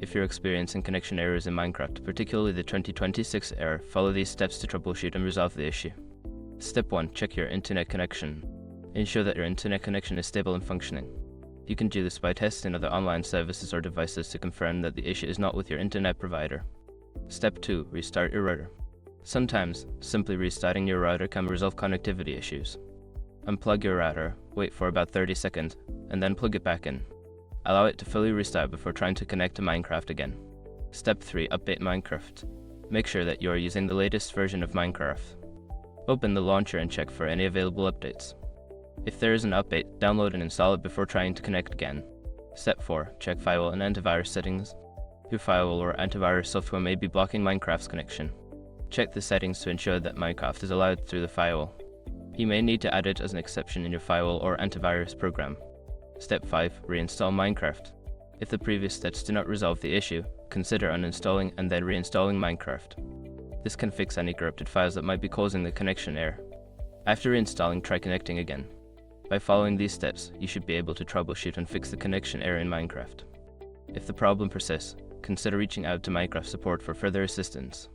if you're experiencing connection errors in Minecraft, particularly the 2026 error, follow these steps to troubleshoot and resolve the issue. Step 1. Check your internet connection. Ensure that your internet connection is stable and functioning. You can do this by testing other online services or devices to confirm that the issue is not with your internet provider. Step 2. Restart your router. Sometimes, simply restarting your router can resolve connectivity issues. Unplug your router, wait for about 30 seconds, and then plug it back in. Allow it to fully restart before trying to connect to Minecraft again. Step 3. Update Minecraft. Make sure that you are using the latest version of Minecraft. Open the launcher and check for any available updates. If there is an update, download and install it before trying to connect again. Step 4. Check firewall and antivirus settings. Your firewall or antivirus software may be blocking Minecraft's connection. Check the settings to ensure that Minecraft is allowed through the firewall. You may need to add it as an exception in your firewall or antivirus program. Step 5. Reinstall Minecraft. If the previous steps do not resolve the issue, consider uninstalling and then reinstalling Minecraft. This can fix any corrupted files that might be causing the connection error. After reinstalling, try connecting again. By following these steps, you should be able to troubleshoot and fix the connection error in Minecraft. If the problem persists, consider reaching out to Minecraft support for further assistance.